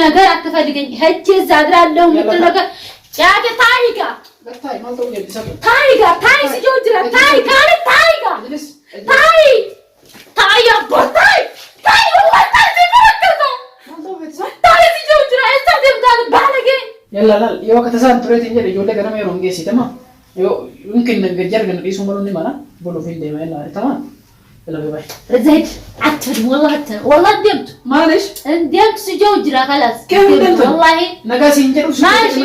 ነገር አትፈልገኝ ሄጄ እዛ አድራለሁ የምትል ነገር ያገ ታይጋ ታይ ማልተው ይልሰብ ታይጋ ታይ ሲጆጅራ ታይጋ ታይጋ ታይ አባታይ ታይ ወጣ ሲመረከታ ማልተው ቤተሰብ ታይ ሲጆጅራ እስተደምታል ባለጌ يلا يو كتسان تريت إنجيل يقول لك أنا ما يروم جيسي تمام يو يمكن نجرب نقيسهم ولا نمانا بقولوا في الليل ما يلا تمام يلا باي زيد عتر والله ندمت معلش ندمت سجوجرا خلاص كيف ندمت والله نقاسي إنجيل ماشي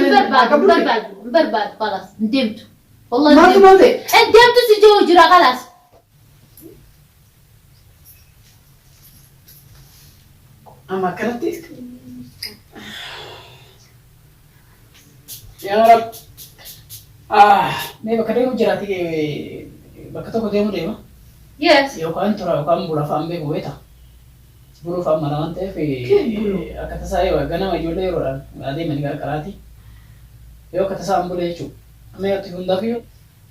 برباد خلاص ندمت والله ما تمالتي ندمت سجوجرا خلاص أما كنتي يا رب ما بكرهه جراتي بكتبه ديمو ديما يس يو كان ترى كان بولا فام بيبويتا بولو فام مرانته في أكتساي وعنا ما يجوله يروران عادي من كذا كراتي يو كتسام بوله يشوف أنا يتكلم دافيو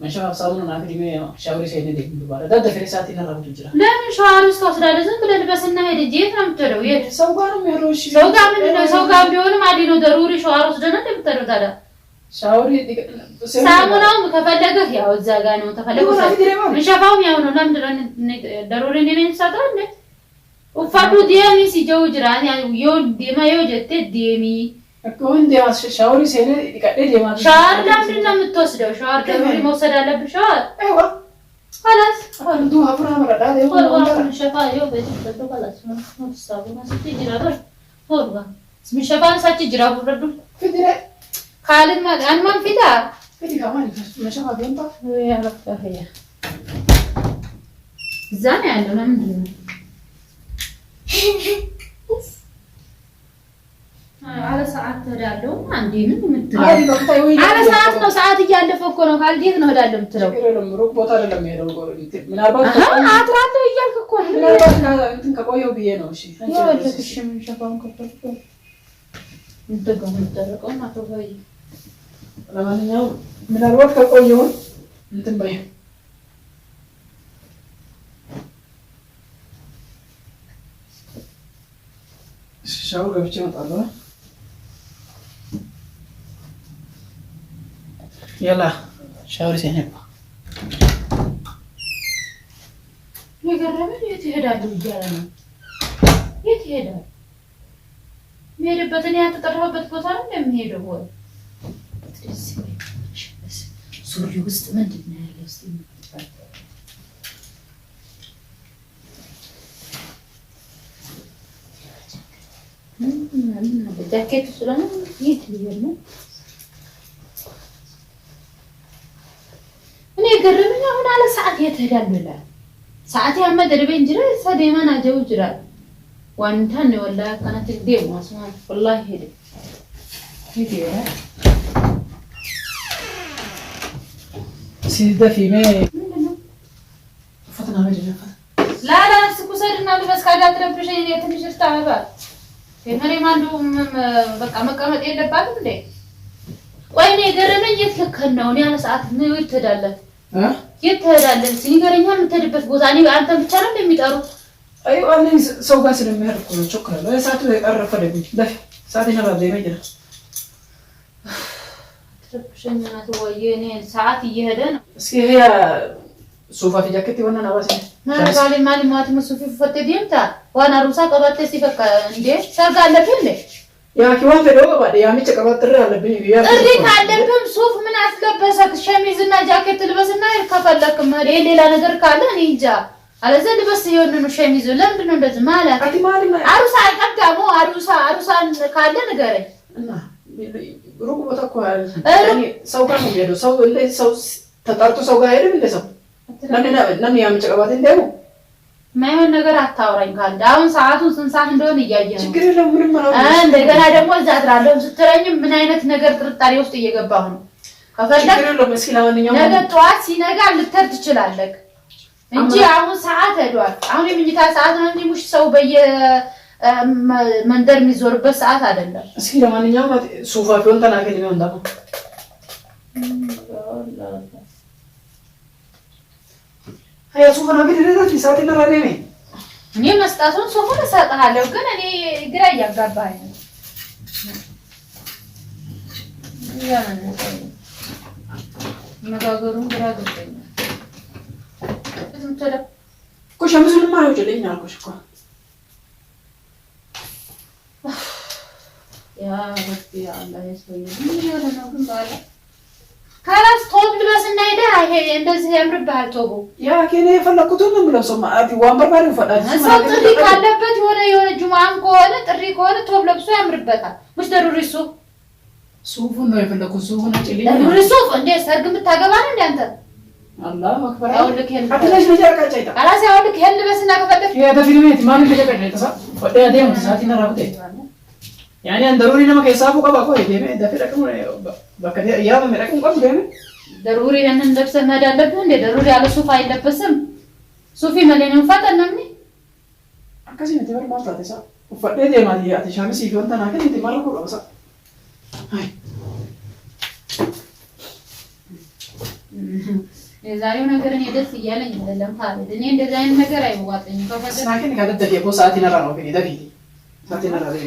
ماشي هذا سامون أنا كذي ما شاوري سيدنا ديك دوباره ده دفري ساعتي نرى بتجرا لا مش عارف استوصل لازم بدل بس إنه هيدا جيت هم ترى ويا سوقارم يروش سوقا من سوقا بيقولوا ما دينه ضروري شو عارف جنا تبتر ده شاوري ديك سامونهم كفلقه يا وزاقانو تفلقه مش شافهم يا ونو نام ضروري نين ساترني وفادو ديامي سي جو جران يعني يو ديما يو جت ديمي أكون دي شاوري سينه ديكادي دي ما شعر لمن متوسدو شعر ضروري موصل على بشعر أيوة خلاص أنتو هفرها مرة ده والله من شفاه يو بيجي خلاص ما تصابوا ما ستي جرابر والله من شفاه ساتي جرابر ردو كده خالد ما أنا ما فيدا كده كمان مش هبغى بينطق يا رب هي زاني عندنا من على ساعات هدالو عندي من هذه بقطع وين على ساعات ነው ሰዓት እያለፈ እኮ ነው ካልዲት ነው هدالو የምትለው ሩቅ ቦታ አይደለም የሄደው ምናልባት አትራለሁ እያልክ እኮ ነው ምናልባት እንትን ከቆየው ብዬ ነው እሺ እሺ ምን ሸፋውን ከፈልኩ እንደገና ማተወይ ለማንኛውም ምናልባት ከቆየው እንትን በይ ሻው ገብቼ እመጣለሁ يلا شاوري سينب يقربني يتهدى بالجارة يتهدى ميربتني أتطرحبت بطارة لم يهدى هو سوري وسط من دبنا يا وسط بدأكيت سلامة يتهدى እኔ ገረመኝ አሁን አለ ሰዓት የተዳል ብላ ሰዓት ያማ ደረበኝ ጅራ ሰደማና ጀው ጅራ ዋንታን ወላ ካናት ዴም ማስማ والله ሄደ سيده في مي فتنا مجنة لا لا سكوسرنا بس ካዳ ትረብሽኝ እኔ ትንሽ እርታባ የመሬ ማንዱ በቃ መቀመጥ የለባትም እንዴ ወይኔ ገረመኝ የተከነው እኔ አለ ሰዓት ነው ይተዳለ ይተዳለ ሲገረኛ የምትሄድበት ቦታ እኔ አንተ ብቻ ነው እንደሚጠሩት አይው አለ ሰው ጋር ስለሚሄድ እኮ ነው ቾክራለ ሰዓቱ የቀረፈደብኝ ለፍ ሰዓት ይነባል ዘይመጀራ ትረብሽኝና ተወየኔ ሰዓት እየሄደ ነው እስኪ ያ ሶፋ ጃኬት ይሆናል አባሲ ማለጋሊ ማሊ ማት መስፊ ፈተ ዲምታ ዋና ሩሳ ቀባተ ሲፈካ እንዴ ሰርጋ አለብህ እንዴ ያ ኪዋን ፈደው ባደ ያ ምጭ ቀባጥር አለብኝ ያ እሪ ካለብህም ሱፍ ምን አስለበሰክ ሸሚዝና ጃኬት ልበስና ከፈለክ ማሪ ሌላ ነገር ካለ እኔ እንጃ አለዘ ልበስ ይሆንኑ ሸሚዝ ለምንድን ነው እንደዚህ ማለት አቲ ማሊ አሩሳ ቀዳሞ አሩሳን ካለ ንገረኝ እና ሩቅ ቦታ እኮ እኔ ሰው ጋር ነው የሄደው ሰው እንደ ሰው ተጣርቶ ሰው ጋር አይደለም እንደ ሰው ለምን ያ ምጭ ቀባት እንደው ማይሆን ነገር አታውራኝ ካንተ አሁን ሰዓቱን ስንት ሰዓት እንደሆነ እያየህ ነው ችግር የለም ምንም ማለት እንደገና ደግሞ እዛ አድራለሁ ስትለኝ ምን አይነት ነገር ጥርጣሬ ውስጥ እየገባሁ ነው ከፈለክ ችግር የለም እስኪ ለማንኛውም ነገ ጠዋት ሲነጋ ልትሄድ ትችላለህ እንጂ አሁን ሰዓት ሄዷል አሁን የምኝታ ሰዓት ነው እንጂ ሙሽ ሰው በየ መንደር የሚዞርበት ሰዓት አይደለም እስኪ ለማንኛውም ሶፋ ቢሆን ተናገኝ ነው እንዳው هيا شوف انا بدي ريدات في ساعتين راني እኔ መስጣቱን ሶፋ ሰጣለሁ ግን እኔ ግራ ያጋባኝ መጋገሩን ግራ ገብቶኛል። እኮ ሸሚዙንማ አውጪልኝ አልኩሽ እኮ። ያ ረቢ አላህ ይስበኝ። ምን ያለ ነው ግን ባለ ካላስ ቶብ ልበስና ሄዳ ይሄ እንደዚህ ያምርብሃል ቶቡ። ያ ከኔ የፈለኩትን ነው የምለብሰው። ማአቲ ወንበር ባሪ ፈዳጅ ሰው ጥሪ ካለበት የሆነ ጁማም ከሆነ ጥሪ ከሆነ ቶብ ለብሶ ያምርበታል። ሙሽ ደሩሪ ሱፉን ነው የፈለኩት። ሱፉን አጭልኝ። ደሩሪ ሱፍ እንደ ሰርግ የምታገባ ነው እንደ አንተ አላህ አክበር። አውልክ ይሄን አትለሽ ነው ያቃጫይታ አላስ አውልክ ይሄን ልበስና ከፈለክ ያ በፊልሜት ማን ከጀቀደ ተሳ ወደ ያደም ሳቲና ራውቴ ያኔ አንደሩሪ ነው ከሳፉ ቀባቆ ይሄ ደፍረቀም በከደ ያ መረቀም ቆም ደም ደሩሪ ያንን ለብሰህ መሄድ አለብህ እንደ ደሩሪ ያለ ሱፍ አይለበስም። ሱፊ መለኔ ፈጠነምኒ አካሲ ነው ተበር ማፍራት ተሳ ወፈደ ደማን ያ ተሻምሲ ይወንተና ከዲ ተማረኩ ነው አይ የዛሬው ነገር እኔ ደስ እያለኝ አይደለም ታዲያ እኔ እንደዚህ አይነት ነገር አይዋጥኝም። ከፈለክ ስናከን ካደደ የቦ ሰዓት ይነራ ነው ግን ደፊ ሰዓት ይነራ ነው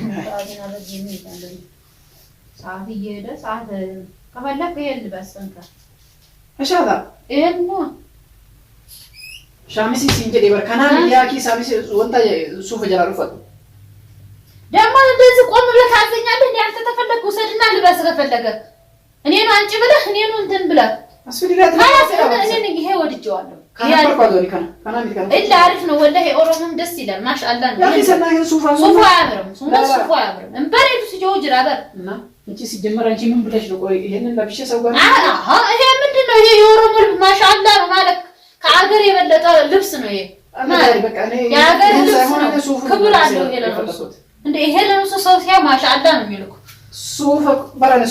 ሰዓት እየሄደ ሰዓት ከፈለክ ይሄን ልበስ እንካ እሻላ ይሄን ነው ሻሚሲ ሲንጀ ደበርካና ያኪ ሳሚሲ ወንታ ሱፍ ጀራሩ ፈጡ ደግሞ እንደዚህ ቆም ብለህ ታዘኛለህ። እንዴ አንተ ተፈለክ ወሰድና ልበስ ከፈለገ እኔ ነው አንቺ ብለህ እኔ ነው እንትን ብለህ አስፈልጋት እኔ ይሄ ወድጄዋለሁ። ካና ፈርቋዶሪ ካና ሚካና ኢላ አሪፍ ነው ወላሂ ኦሮሞም ደስ ይላል ማሻአላህ ነው። ያኪ ሰና ሱፍ አያምርም ሱፍ አያምርም እንበሬ ሲጆ ጅራበር እና እንቺ ሲጀመር አንቺ ምን ብለሽ ነው? ቆይ ይሄንን ለብሼ ሰው ጋር ይሄ ምንድነው? ይሄ የኦሮሞ ልብስ ማሻአላህ ነው ማለት ከአገር የበለጠ ልብስ ነው ይሄ ማለት በቃ እኔ የአገር ልብስ ነው። ክብር አለው ይሄ ለብስ እንደ ይሄ ለብስ ሰው ሲያ ማሻአላህ ነው የሚልኩ ሱፍ ባራለ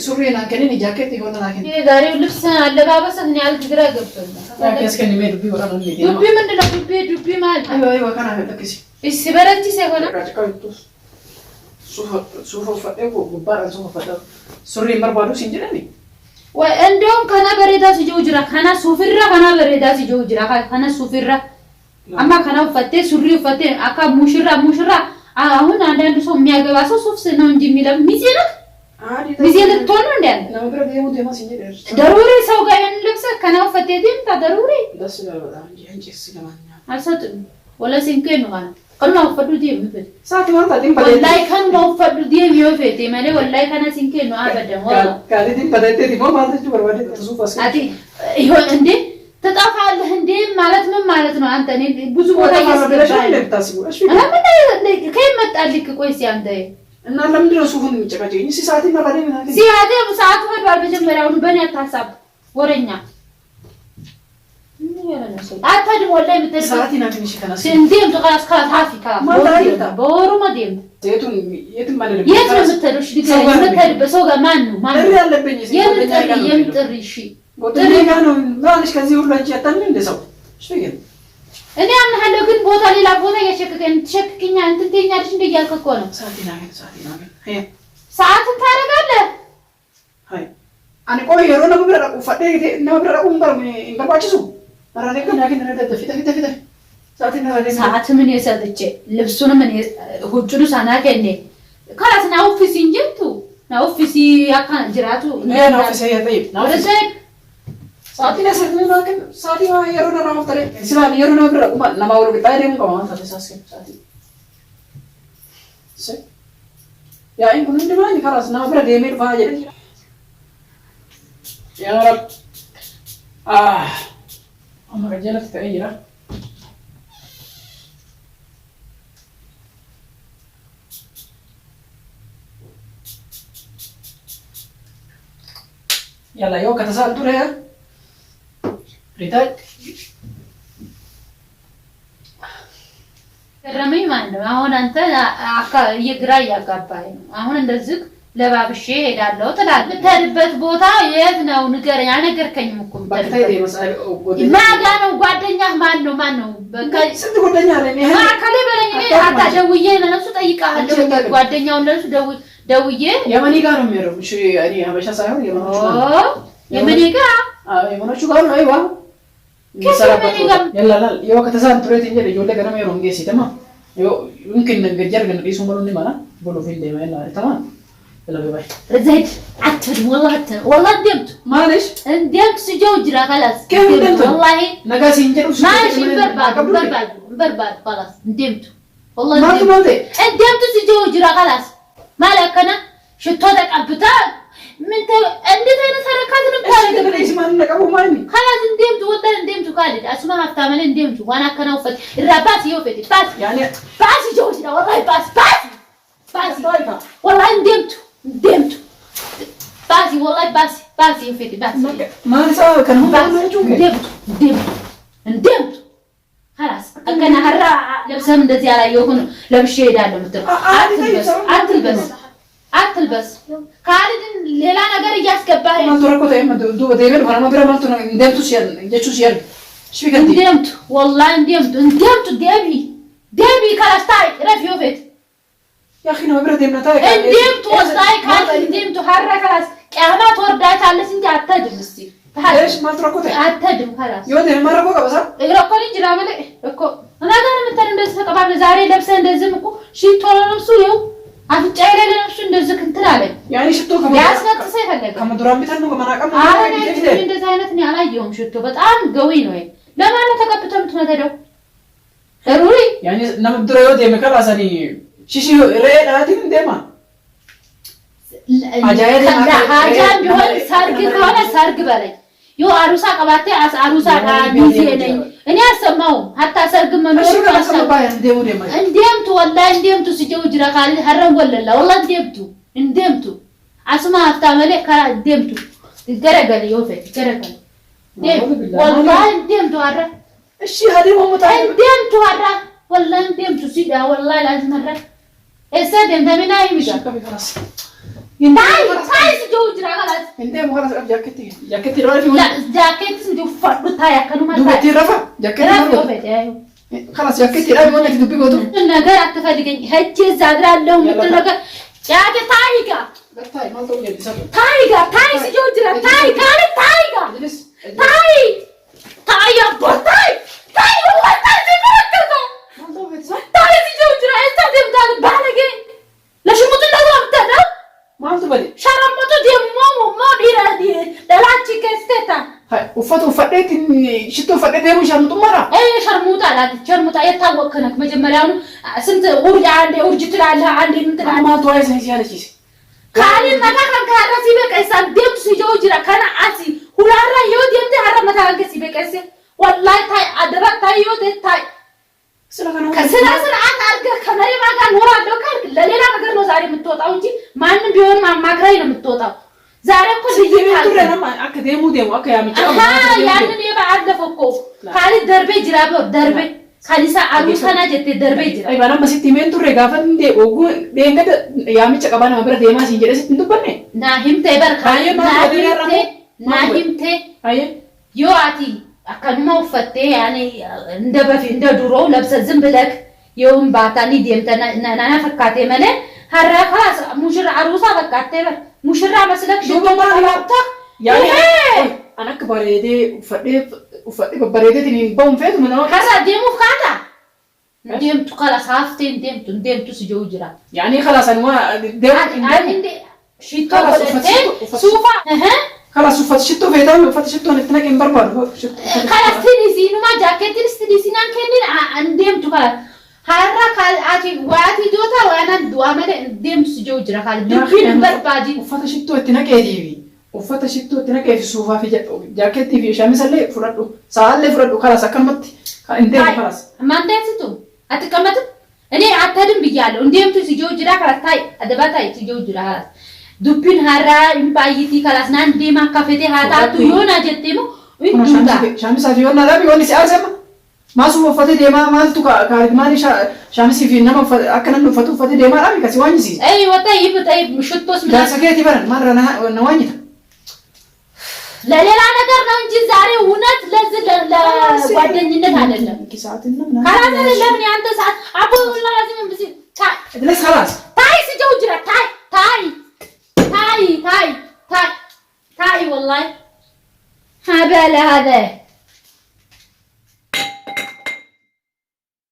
ሱሪ ናንከኒ ጃኬት ይሆነ ናንከኒ ይሄ ዛሬው ልብስ አለባበስ እኔ ግራ ገብቶኛል። ያስከኒ ሜ ዱቢ ወራን ነው ዱቢ ምንድነው? ዱቢ ማለት አይዋ ካና ፈተከሲ እሺ በረንጂ ሳይሆን ሱፍ ፈጠቁ ጉባራ ሱፍ ፈጠቁ ሱሪ መርባዱ ሲንጀለኒ ወይ እንደውም ከና በሬዳ ሲጆጅራ ከና ሱፍራ ከና በሬዳ ሲጆጅራ ከና ሱፍራ አማ ከና ፈቴ ሱሪ ፈቴ አካ ሙሽራ አሁን አንዳንድ ሰው የሚያገባ ሰው ሱፍ ነው እንጂ የሚለው ሚዜ ነው ሚዜ ልትሆን ነው እንዴ? ነው ብረ ደሙ ደማ ሲንጀለኒ ደሩሪ ሰው ጋር ያን ልብስ ከና ፈቴ ዲም ደሩሪ ደስ ይላል በጣም እንጂ አንቺ ስለማኛ አልሰጥም ወላ ሲንከ ነው ማለት ከና ፈዱ ዲም ምፈት ሳቲ ማንታ ዲም በደ ወላይ ከና ፈዱ ዲም ይወፈቴ ማለት ወላይ ከና ሲንከ ነው አበደም ወላ ካሊ ዲም በደቴ ዲም ማለት ነው በርባዴ ሱፍ አስ አቲ ይሆን እንዴ ተጣፋለህ እንዴ ማለት ምን ማለት ነው? አንተ እኔ ብዙ ቦታ ከመጣልክ ቆይ ሲያንተ እና ለምንድን ነው ሱፉን የሚጨቃጨኝ? ሲሳቲ ማለት ምን አለ ሲያቴ ሰዓት ሆዷል። መጀመሪያውን በእኔ አታሳብ ወረኛ ምን ያለና ሰው አታድም ወላሂ ምትል ሰዓት ናትንሽ ከናስ እንዴም ተቃስ ካታፊካ በወሩ ማደም የትም ማለት ነው የት ነው የምትሄደው? እሺ የምትሄድበት ሰው ጋር ማን ነው ያለብኝ የምትጥሪ እሺ ቦታኔጋ ነው ማለሽ ከዚህ ሁሉ አንቺ አታምን እንደ ሰው እሺ ግን እኔ አምናለሁ ግን ቦታ ሌላ ቦታ ያሸከከኝ ተሸክከኛ እንትን ትኛለሽ እንደ እያልክ እኮ ነው። ሳቲና ሄ ሰዓትን ታረጋለህ ሃይ አኔ ቆይ የሮ ነው ብረቁ ፈደ ነው ብረቁ እንበርባችሱ አራኔ ግን ያገኝ ነው ፊት ሳቲና ሰዓት ምን የሰጥቼ ልብሱን ምን ሁጭዱ ሳናከኔ ካላስ ነው ኦፊስ እንጀቱ ነው ኦፊስ ያካን ጅራቱ ነው ኦፊስ ያጠይብ ነው ሳቲና ሰጥነው ግን ሳቲማ የሮ ነው ማፍጠረ ስላል የሮ ነው ብረቁ ለማውሩ ቢታደም ቆማን ተሳሰ ሳቲ ሰ ያ እንኩ እንደማን ካላስ ነው ብረ ደሜል ባጀ ያ ረብ አማ ገጀለት ተይራ يلا يو كتسال ترى ريتاج ገረመኝ ማለት ነው። አሁን አንተ የግራ ያጋባኝ ነው። አሁን እንደዚህ ለባብሼ ሄዳለሁ ትላለህ። የምትሄድበት ቦታ የት ነው ንገረኝ። አልነገርከኝም እኮ ማጋ ነው ጓደኛህ ማን ነው? በቃ ስንት ጓደኛ አለኝ ማከለ በለኝ። እኔ አታደውዬ ለነሱ ጠይቃለሁ። ጓደኛውን ለነሱ ደውዬ የመኒ ጋር ነው የሚሄደው። እሺ እኔ ሀበሻ ሳይሆን የመኒ ጋር የመኖቹ ጋር ነው አይዋ ይሰራበት ያላላ የው ከተሳን ትሬት እንጂ ለጆለ ገረመ ነው እንግዲህ ሲተማ يمكن نجرب نقيسهم مرة نمنا بقولوا فين دايما إنه تمام يلا باي زيد أتفهم والله ندمت معلش ندمت سجوجرا خلاص كيف ندمت والله نقاس ينجر ماشي برباد خلاص ندمت والله ما تمالي ندمت سجوجرا خلاص مالك أنا شتوتك أبتال من أنت أنا سرقات نبغى إيش ما نقابو ماني خلاص ندمت والله ندمت خالد أسمع أفتامل ندمت وأنا كنا وفت الراباس يوفتي باس يعني باس جوجرا والله باس والله ندمت باسي والله باسي يوفتي باسي ما نسوي كان هم ندمت خلاص أنا هرا لبسهم دزي على يوكن لبشي دالو متر أتلبس خالد ليلا نجار ياسكبه ما تركوا دايما دو دايما وانا ما بيرا ما تنا ندمت سير جت سير شو بيكندي ندمت والله ندمت دبي خلاص تاي رفيو فيت يا أخي ما بيرا دايما تاي ندمت وصاي خالد ندمت هرا خلاص كأما توردات على سنتي أتدم السي ليش ما تركوا دايما أتدم خلاص يو دايما مرة بقى بس يركوني جرامله ركو أنا قاعد مترن بس كبار زاري لبسه ندزم كو شيء طول نفسه أفجع له نفسه ندزك انترالي يعني شفتوا كم يا أسمع تصير هلا كم درام بيتنو كم أنا كم أنا من دزاينتني على يوم شفتوا بتأم قوي نوي لا ما أنا تكبتهم تنادلو ضروري يعني نم دريو دايما كلا سني شيء رأي هذه من دايما حاجة بيقول سارق كمان سارق بالي يو عروسة قبته عروسة بيزي أنا أسمعهم حتى سارق منور أنا سمع باين دايما دايما ندمت والله ندمت سجوا جرا خالد هرم ولا لا والله ندمت أسمع أفتامله كلا ندمت جرجل يوفي جرجل والله ندمت هرا الشيء هذا مو متعب ندمت هرا والله ندمت سيدا والله لازم هرا إيش دم دمنا يمشي خلاص تاي سجوا جرا خلاص ندم خلاص جاكيتي رأي لا جاكيت سجوا فرد تاي كانوا ما دوبتي رفع جاكيتي خلاص جاكيتي رأي وانا كده بيقولوا النجار أتفادي هجى زادرا لهم مثل جاكيت تايجا تاي ما تقول لي بسبب تاي سجوا جرا تاي يا بطاي تاي والله تاي سجوا تاي سجوا جرا استخدم ده بالغ لا شو متنازع بتاعنا ما تبدي شرم متو ما بيرادي لا تشيكستتا هاي وفدت شتو فدت مش مطمره شرموطه يتاوقنك مجمرياونو سنت ورجع عندي ورجت عندي انت ما تويس هيالشي كالي ما كان كارسي بكايسا ديم سجوجرا كان اسي ሁላራ ይወድ እንደ አረመ ታንከሲ በቀሰ والله تاي ادرا تاي يود تاي ከስራ ስርዓት አድርገህ ከመሪማ ጋር ኖራለሁ ካልክ ለሌላ ነገር ነው ዛሬ የምትወጣው እንጂ ማንንም ቢሆን ማማክራይ ነው የምትወጣው ዛሬ እኮ ሲየቱረና አከደሙ ደሙ አከያምጫ ያንን የባለፈው እኮ ካሊ ደርቤ ጅራቦ ደርቤ ካሊሳ አሩሰና ጀቴ ደርቤ ጅራ አይ ባና መስቲ ሜንቱሬ ጋፈን እንደ ኦጉ ደንገደ ያምጫ ቀባና ማብረ ደማ ሲንጀደ ሲንዱበኔ ናሂምቴ በርካ ናሂምቴ አይ ዮአቲ አከኑማ ወፈቴ ያኔ እንደ በፊት እንደ ድሮ ለብሰ ዝም ብለክ የውን ባታኒ ደምተና ናና ፈካቴ መለ ሀራ خلاص ሙሽራ አሩሳ ፈካቴ በር ሙሽራ መስለክ ሽቶ ማላታ ያኔ አና ከበሬዴ ufadhe babbareedee tini baun feetu mana kasa deemuuf kaata deemtu خلاص hafteen deemtu si jiru jira yani خلاص anwa deemu shito suufa خلاص ufat shito feetaa ufat shito nitna ken barbadu خلاص tini sinuma jaaketin tini sinan kennin deemtu خلاص harra kal ati waati doota wana duamale deemtu si jiru jira خلاص dubin barbaadi ufata shito itina keediwi uffata shittuu itti naqee fi suufaa fi jaakeettii fi shaamisallee fudhadhu sa'aallee fudhadhu kalaas akkanumatti indeemu kalaas maandeessitu ati qammatu እኔ አታድም ብያለሁ እንዴምቱ ሲጆ ጅራ ከራታይ አደባታይ ሲጆ ጅራ ከራስ ዱፒን ሀራ ኢምፓይቲ ከራስ ናን ዴማ ካፌቴ ሃታቱ ዮና ጀቴሙ ኢንዱጋ ሻሚሳ fi ዮና ዳቢ ዮኒ ሲአርሰማ ማሱ ወፈቴ ዴማ ማልቱ ካሪግማኒ ሻሚሲ fi nama akkanan ufatu ufate deema dhabi kasi waanyisi ay wata yibtai shuttos ምን ዳሰከቲ በረን ማረና ነዋኝታ ለሌላ ነገር ነው እንጂ ዛሬ እውነት ለጓደኝነት አይደለም ኪሳትና ካላዘ ለምን ያንተ ሰዓት አቦ ለራስህ ምን ብሲ ለስ خلاص ታይ ሲጀው ጅራ ታይ والله هذا